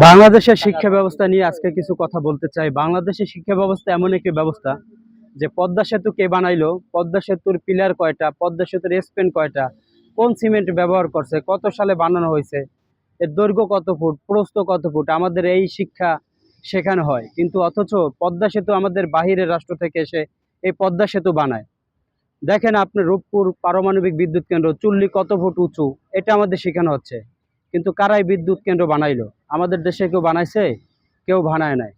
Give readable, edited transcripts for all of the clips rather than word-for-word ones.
বাংলাদেশের শিক্ষা ব্যবস্থা নিয়ে আজকে কিছু কথা বলতে চাই। বাংলাদেশের শিক্ষা ব্যবস্থা এমন একটি ব্যবস্থা যে পদ্মা সেতু কে বানাইলো, পদ্মা সেতুর পিলার কয়টা, পদ্মা সেতুর স্প্যান কয়টা, কোন সিমেন্ট ব্যবহার করছে, কত সালে বানানো হয়েছে, এর দৈর্ঘ্য কত ফুট, প্রস্থ কত ফুট, আমাদের এই শিক্ষা শেখানো হয়। কিন্তু অথচ পদ্মা সেতু আমাদের বাহিরের রাষ্ট্র থেকে এসে এই পদ্মা সেতু বানায়। দেখেন আপনি রূপপুর পারমাণবিক বিদ্যুৎ কেন্দ্র চুল্লি কত ফুট উঁচু, এটা আমাদের শেখানো হচ্ছে। কিন্তু কারাই বিদ্যুৎ কেন্দ্র বানাইলো? আমাদের দেশে কেউ বানাইছে? কেউ বানায় নাই।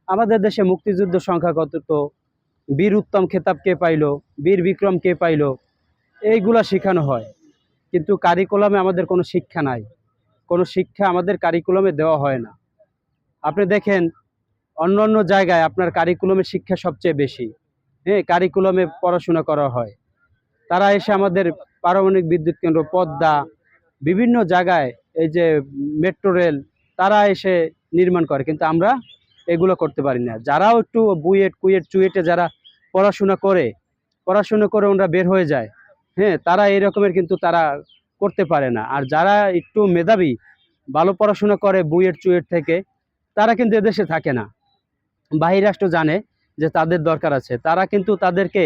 আমাদের দেশে মুক্তিযুদ্ধ সংখ্যা কত, তো বীর উত্তম খেতাব কে পাইলো, বীর বিক্রম কে পাইলো, এইগুলা শেখানো হয়। কিন্তু কারিকুলামে আমাদের কোনো শিক্ষা নাই, কোনো শিক্ষা আমাদের কারিকুলামে দেওয়া হয় না। আপনি দেখেন অন্য অন্য জায়গায় আপনার কারিকুলামের শিক্ষা সবচেয়ে বেশি। হ্যাঁ, কারিকুলামে পড়াশোনা করা হয়। তারা এসে আমাদের পারমাণবিক বিদ্যুৎ কেন্দ্র, পদ্মা, বিভিন্ন জায়গায় এই যে মেট্রো রেল, তারা এসে নির্মাণ করে, কিন্তু আমরা এগুলো করতে পারি না। যারাও একটু বুয়েট কুয়েট চুয়েটে যারা পড়াশোনা করে ওনারা বের হয়ে যায়, হ্যাঁ, তারা এই রকমের কিন্তু তারা করতে পারে না। আর যারা একটু মেধাবী, ভালো পড়াশোনা করে বুয়েট চুয়েট থেকে, তারা কিন্তু এদেশে থাকে না। বাহির রাষ্ট্র জানে যে তাদের দরকার আছে, তারা কিন্তু তাদেরকে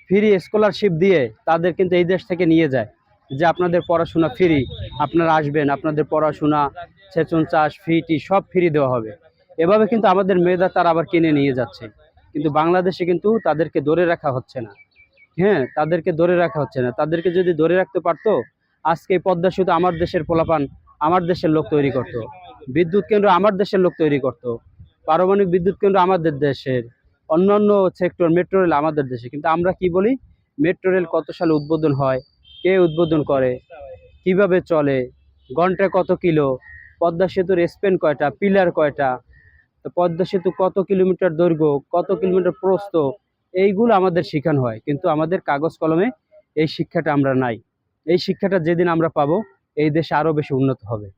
ফ্রি স্কলারশিপ দিয়ে তাদের কিন্তু এই দেশ থেকে নিয়ে যায়, যে আপনাদের পড়াশোনা ফ্রি, আপনারা আসবেন, আপনাদের পড়াশোনা, সেচন চাষ, ফি সব ফ্রি দেওয়া হবে। এভাবে কিন্তু আমাদের মেধা তারা আবার কিনে নিয়ে যাচ্ছে। কিন্তু বাংলাদেশে কিন্তু তাদেরকে ধরে রাখা হচ্ছে না। হ্যাঁ, তাদেরকে ধরে রাখা হচ্ছে না। তাদেরকে যদি ধরে রাখতে পারতো, আজকে এই পদ্মা সেতু আমার দেশের পোলাপান, আমার দেশের লোক তৈরি করত, বিদ্যুৎ কেন্দ্র আমার দেশের লোক তৈরি করত, পারমাণবিক বিদ্যুৎ কেন্দ্র আমাদের দেশের, অন্যান্য সেক্টর, মেট্রো রেল আমাদের দেশে। কিন্তু আমরা কি বলি, মেট্রো রেল কত সালে উদ্বোধন হয়, কে উদ্বোধন করে, কিভাবে চলে, ঘন্টায় কত কিলো, পদ্মা সেতুর স্প্যান কয়টা, পিলার কয়টা, তো পদ্মা সেতু কত কিলোমিটার দৈর্ঘ্য, কত কিলোমিটার প্রস্থ, এইগুলো আমাদের শেখানো হয়। কিন্তু আমাদের কাগজ কলমে এই শিক্ষাটা আমরা নাই। এই শিক্ষাটা যেদিন আমরা পাবো, এই দেশ আরও বেশি উন্নত হবে।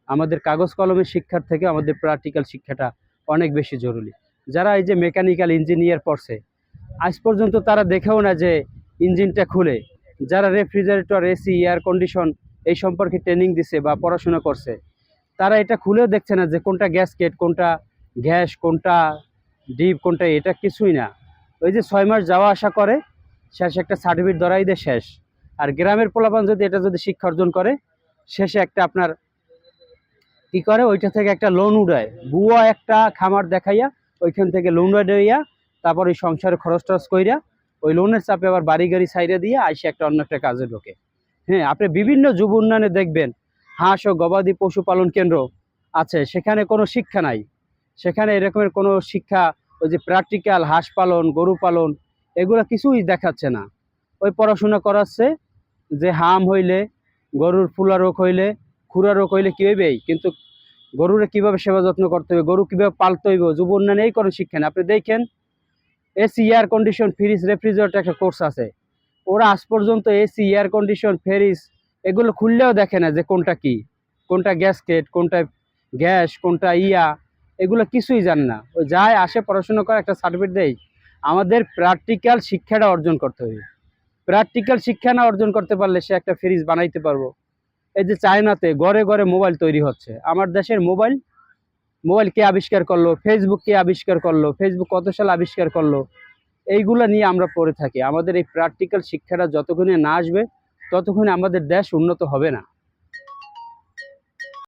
আমাদের কাগজ কলমের শিক্ষার থেকে আমাদের প্র্যাকটিক্যাল শিক্ষাটা অনেক বেশি জরুরি। যারা এই যে মেকানিক্যাল ইঞ্জিনিয়ার পড়ছে, আজ পর্যন্ত তারা দেখেও না যে ইঞ্জিনটা খুলে। যারা রেফ্রিজারেটর, এসি, এয়ার কন্ডিশন এই সম্পর্কে ট্রেনিং দিছে বা পড়াশোনা করছে, তারা এটা খুলেও দেখছে না যে কোনটা গ্যাসকেট, কোনটা গ্যাস, কোনটা ডিপ, কোনটা, এটা কিছুই না। ওই যে 6 মাস যাওয়া আসা করে, শেষে একটা সার্টিফিকেট ধরাই দিয়ে শেষ। আর গ্রামের পোলাপান যদি এটা যদি শিক্ষা অর্জন করে, শেষে একটা আপনার কি করে, ওইটা থেকে একটা লোন উড়ায়, বুয়া একটা খামার দেখাইয়া ওইখান থেকে লোন উড়াইয়া, তারপর ওই সংসারে খরচ টরচ কইরা ওই লোনের চাপে আবার বাড়ি গাড়ি ছাইড়ে দিয়ে আইসে একটা অন্য একটা কাজে ঢোকে। হ্যাঁ, আপনি বিভিন্ন যুব উন্নয়নে দেখবেন হাঁস ও গবাদি পশুপালন কেন্দ্র আছে, সেখানে কোনো শিক্ষা নাই। সেখানে এরকমের কোনো শিক্ষা, ওই যে প্র্যাকটিক্যাল হাঁস পালন, গরু পালন, এগুলো কিছুই দেখাচ্ছে না। ওই পড়াশোনা করাচ্ছে যে হাম হইলে, গরুর ফুলা রোগ হইলে, খুরা রোগ হইলে কী হইবেই, কিন্তু গরুরে কিভাবে সেবা যত্ন করতে হবে, গরু কিভাবে পালতে হইব, যুব উন্নয়নে এই কোনো শিক্ষা নেই। আপনি দেখেন AC, air condition, fridge, refrigerator একটা কোর্স আছে, ওরা আজ পর্যন্ত এসি, এয়ার কন্ডিশন, ফ্রিজ এগুলো খুললেও দেখে না যে কোনটা কি, কোনটা গ্যাসকেট, কোনটা গ্যাস, কোনটা ইয়া, এগুলো কিছুই জানে না। ওই যায় আসে, পড়াশোনা করে, একটা সার্টিফিকেট দেয়। আমাদের প্র্যাকটিক্যাল শিক্ষাটা অর্জন করতে হবে। প্র্যাকটিক্যাল শিক্ষা না অর্জন করতে পারলে সে একটা ফ্রিজ বানাইতে পারবো? এই যে চায়নাতে ঘরে ঘরে মোবাইল তৈরি হচ্ছে, আমার দেশের মোবাইল, মোবাইল কে আবিষ্কার করলো, ফেসবুক কে আবিষ্কার করলো, ফেসবুক কত সালে আবিষ্কার করলো, এইগুলা নিয়ে আমরা পড়ে থাকি। আমাদের এই প্র্যাকটিক্যাল শিক্ষাটা যতক্ষণে না আসবে, ততক্ষণে আমাদের দেশ উন্নত হবে না।